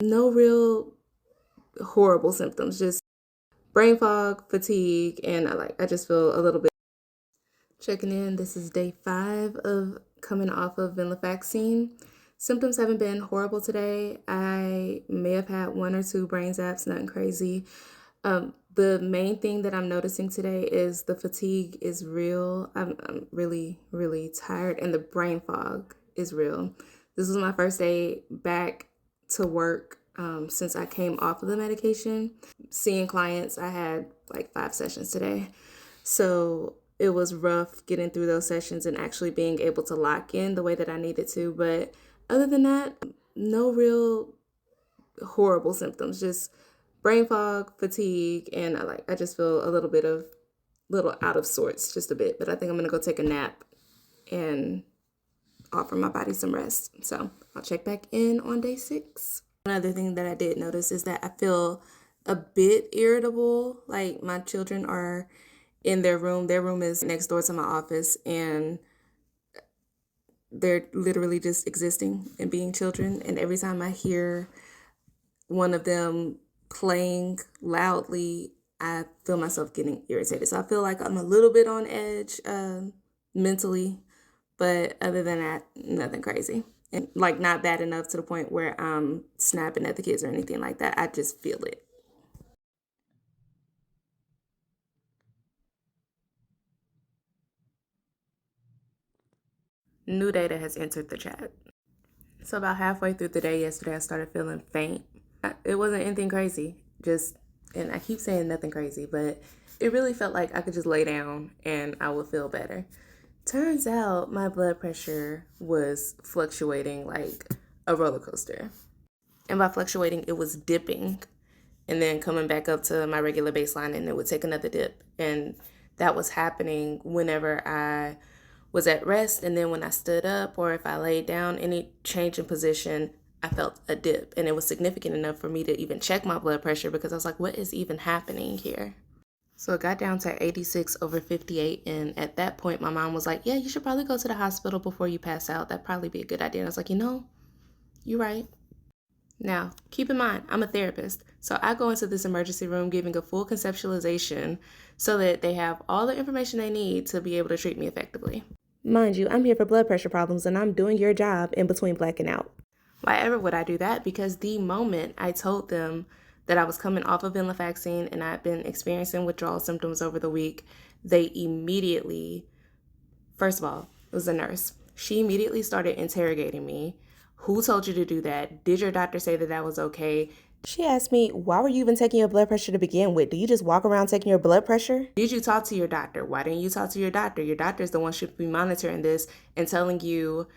No real horrible symptoms, just brain fog, fatigue, and I just feel a little bit. Checking in, this is day 5 of coming off of venlafaxine. Symptoms haven't been horrible today. I may have had 1 or 2 brain zaps, nothing crazy. The main thing that I'm noticing today is the fatigue is real. I'm really, really tired, and the brain fog is real. This was my first day back to work since I came off of the medication. Seeing clients, I had like 5 sessions today. So it was rough getting through those sessions and actually being able to lock in the way that I needed to. But other than that, no real horrible symptoms, just brain fog, fatigue, and I just feel a little out of sorts, just a bit. But I think I'm gonna go take a nap and offer my body some rest. So I'll check back in on day 6. Another thing that I did notice is that I feel a bit irritable. Like my children are in their room. Their room is next door to my office, and they're literally just existing and being children. And every time I hear one of them playing loudly, I feel myself getting irritated. So I feel like I'm a little bit on edge mentally, but other than that, nothing crazy. And like not bad enough to the point where I'm snapping at the kids or anything like that. I just feel it. New data has entered the chat. So about halfway through the day yesterday, I started feeling faint. It wasn't anything crazy, and I keep saying nothing crazy, but it really felt like I could just lay down and I would feel better. Turns out my blood pressure was fluctuating like a roller coaster. And by fluctuating, it was dipping and then coming back up to my regular baseline, and it would take another dip. And that was happening whenever I was at rest, and then when I stood up or if I laid down, any change in position, I felt a dip. And it was significant enough for me to even check my blood pressure because I was like, what is even happening here? So it got down to 86/58, and at that point my mom was like, yeah, you should probably go to the hospital before you pass out. That'd probably be a good idea. And I was like, you're right. Now, keep in mind, I'm a therapist, so I go into this emergency room giving a full conceptualization so that they have all the information they need to be able to treat me effectively. Mind you, I'm here for blood pressure problems, and I'm doing your job in between blacking out. Why ever would I do that? Because the moment I told them that I was coming off of venlafaxine and I'd been experiencing withdrawal symptoms over the week, they immediately, first of all, it was a nurse. She immediately started interrogating me. Who told you to do that? Did your doctor say that that was okay? She asked me, why were you even taking your blood pressure to begin with? Do you just walk around taking your blood pressure? Did you talk to your doctor? Why didn't you talk to your doctor? Your doctor is the one who should be monitoring this and telling you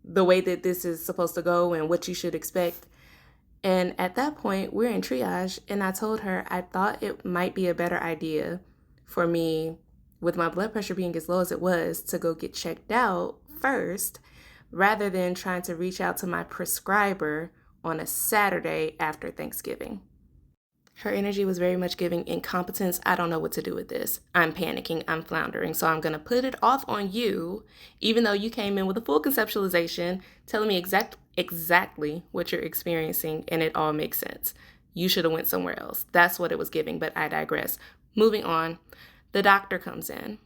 the way that this is supposed to go and what you should expect. And at that point, we're in triage, and I told her I thought it might be a better idea for me, with my blood pressure being as low as it was, to go get checked out first rather than trying to reach out to my prescriber on a Saturday after Thanksgiving. Her energy was very much giving incompetence. I don't know what to do with this. I'm panicking. I'm floundering. So I'm going to put it off on you, even though you came in with a full conceptualization, telling me exactly what you're experiencing, and it all makes sense. You should have went somewhere else. That's what it was giving, but I digress. Moving on, the doctor comes in.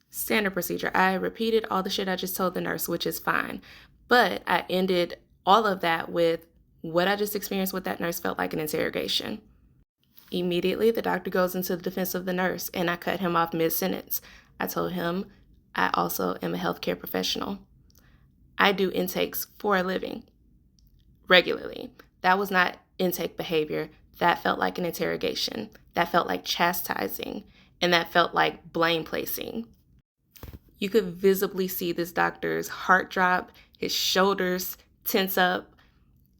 Standard procedure. I repeated all the shit I just told the nurse, which is fine. But I ended all of that with what I just experienced with that nurse felt like an interrogation. Immediately, the doctor goes into the defense of the nurse, and I cut him off mid-sentence. I told him I also am a healthcare professional. I do intakes for a living, regularly. That was not intake behavior. That felt like an interrogation. That felt like chastising, and that felt like blame placing. You could visibly see this doctor's heart drop, his shoulders tense up.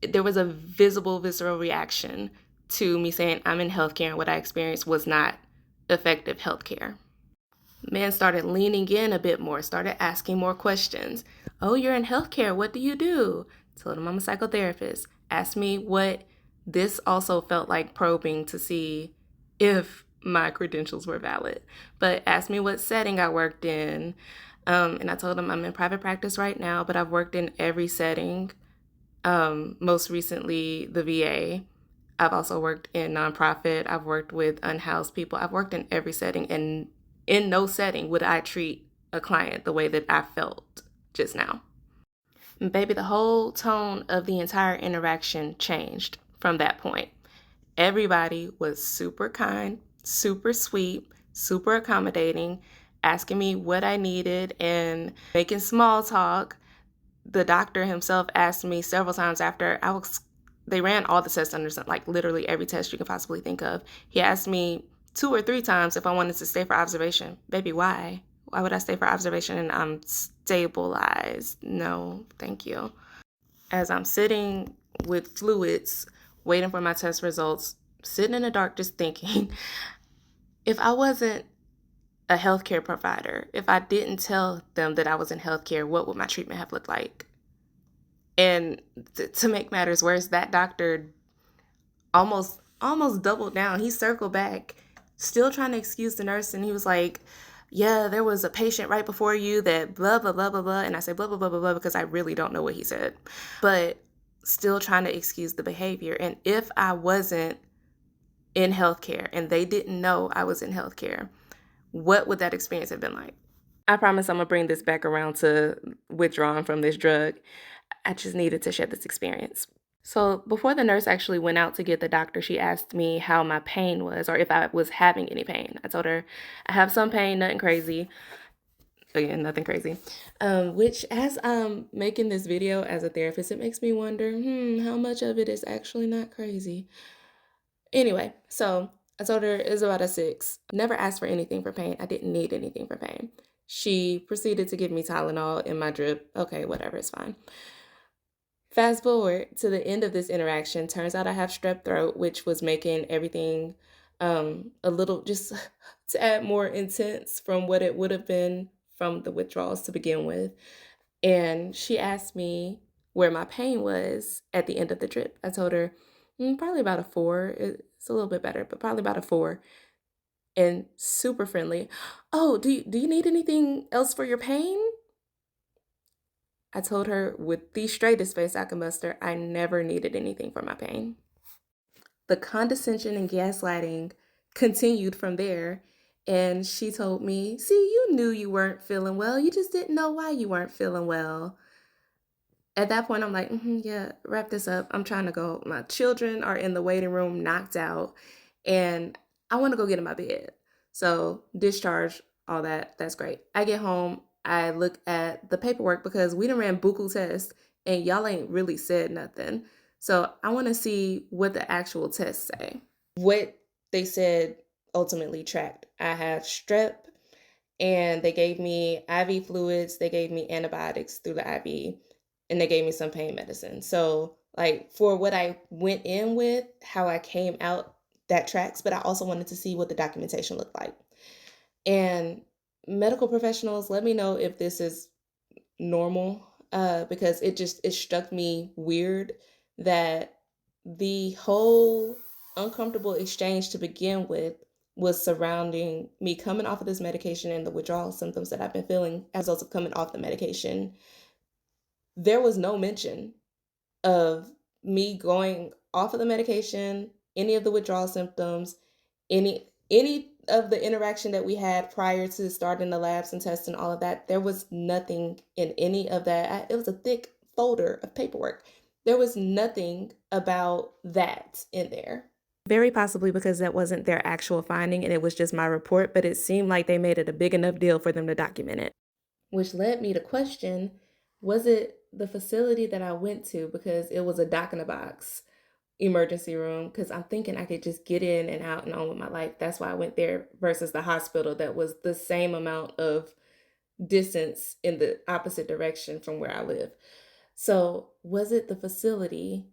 There was a visible, visceral reaction to me saying I'm in healthcare and what I experienced was not effective healthcare. Man started leaning in a bit more, started asking more questions. Oh, you're in healthcare. What do you do? Told him I'm a psychotherapist. Asked me what this also felt like probing to see if my credentials were valid, but asked me what setting I worked in. And I told him I'm in private practice right now, but I've worked in every setting Most recently, the VA. I've also worked in nonprofit. I've worked with unhoused people. I've worked in every setting, and in no setting would I treat a client the way that I felt just now. And baby, the whole tone of the entire interaction changed from that point. Everybody was super kind, super sweet, super accommodating, asking me what I needed and making small talk. The doctor himself asked me several times after they ran all the tests under, like literally every test you can possibly think of. He asked me 2 or 3 times if I wanted to stay for observation. Baby, why? Why would I stay for observation and I'm stabilized? No, thank you. As I'm sitting with fluids, waiting for my test results, sitting in the dark just thinking, if I wasn't a healthcare provider, if I didn't tell them that I was in healthcare, what would my treatment have looked like? And to make matters worse, that doctor almost doubled down. He circled back, still trying to excuse the nurse, and he was like, yeah, there was a patient right before you that blah, blah, blah, blah, blah. And I say blah, blah, blah, blah, blah, because I really don't know what he said. But still trying to excuse the behavior. And if I wasn't in healthcare and they didn't know I was in healthcare, what would that experience have been like? I promise I'm going to bring this back around to withdrawing from this drug. I just needed to share this experience. So before the nurse actually went out to get the doctor, she asked me how my pain was or if I was having any pain. I told her I have some pain, nothing crazy. Again, nothing crazy. Which as I'm making this video as a therapist, it makes me wonder, how much of it is actually not crazy? Anyway, so I told her it was about a 6. Never asked for anything for pain. I didn't need anything for pain. She proceeded to give me Tylenol in my drip. Okay, whatever, it's fine. Fast forward to the end of this interaction. Turns out I have strep throat, which was making everything a little, just to add more intense from what it would have been from the withdrawals to begin with. And she asked me where my pain was at the end of the drip. I told her probably about a 4. It's a little bit better, but probably about a 4. And super friendly. Oh, do you need anything else for your pain? I told her with the straightest face I could muster, I never needed anything for my pain. The condescension and gaslighting continued from there, and she told me, see, you knew you weren't feeling well. You just didn't know why you weren't feeling well. At that point, I'm like, yeah, wrap this up. I'm trying to go. My children are in the waiting room, knocked out, and I want to go get in my bed. So discharge, all that. That's great. I get home. I look at the paperwork because we done ran buku tests and y'all ain't really said nothing. So I want to see what the actual tests say. What they said ultimately tracked. I have strep and they gave me IV fluids. They gave me antibiotics through the IV and they gave me some pain medicine. So like for what I went in with, how I came out, that tracks, but I also wanted to see what the documentation looked like. And medical professionals, let me know if this is normal, because it struck me weird that the whole uncomfortable exchange to begin with was surrounding me coming off of this medication and the withdrawal symptoms that I've been feeling as a result of coming off the medication. There was no mention of me going off of the medication, any of the withdrawal symptoms, any of the interaction that we had prior to starting the labs and tests and all of that. There was nothing in any of that. It was a thick folder of paperwork. There was nothing about that in there. Very possibly because that wasn't their actual finding and it was just my report, but it seemed like they made it a big enough deal for them to document it. Which led me to question, was it the facility that I went to, because it was a doc in a box emergency room, because I'm thinking I could just get in and out and on with my life. That's why I went there versus the hospital that was the same amount of distance in the opposite direction from where I live. So was it the facility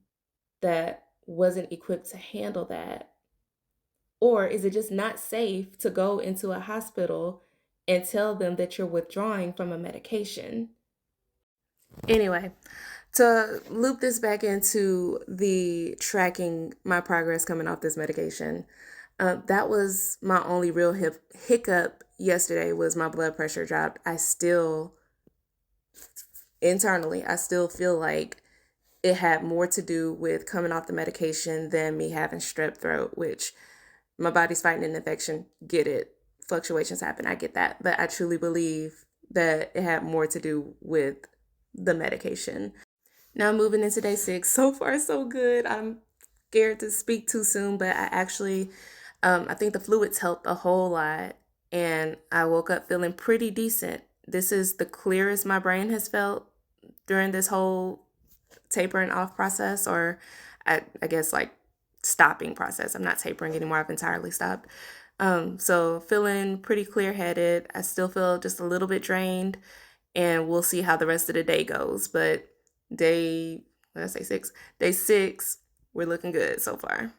that wasn't equipped to handle that? Or is it just not safe to go into a hospital and tell them that you're withdrawing from a medication? Anyway, to loop this back into the tracking my progress coming off this medication, that was my only real hiccup yesterday was my blood pressure dropped. I still, internally, I still feel like it had more to do with coming off the medication than me having strep throat, which my body's fighting an infection. Get it. Fluctuations happen. I get that. But I truly believe that it had more to do with the medication. Now moving into day 6. So far, so good. I'm scared to speak too soon, but I think the fluids helped a whole lot. And I woke up feeling pretty decent. This is the clearest my brain has felt during this whole tapering off process, or I guess like stopping process. I'm not tapering anymore. I've entirely stopped. So feeling pretty clear headed. I still feel just a little bit drained, and we'll see how the rest of the day goes. But day, what did I say, 6? Day 6, we're looking good so far.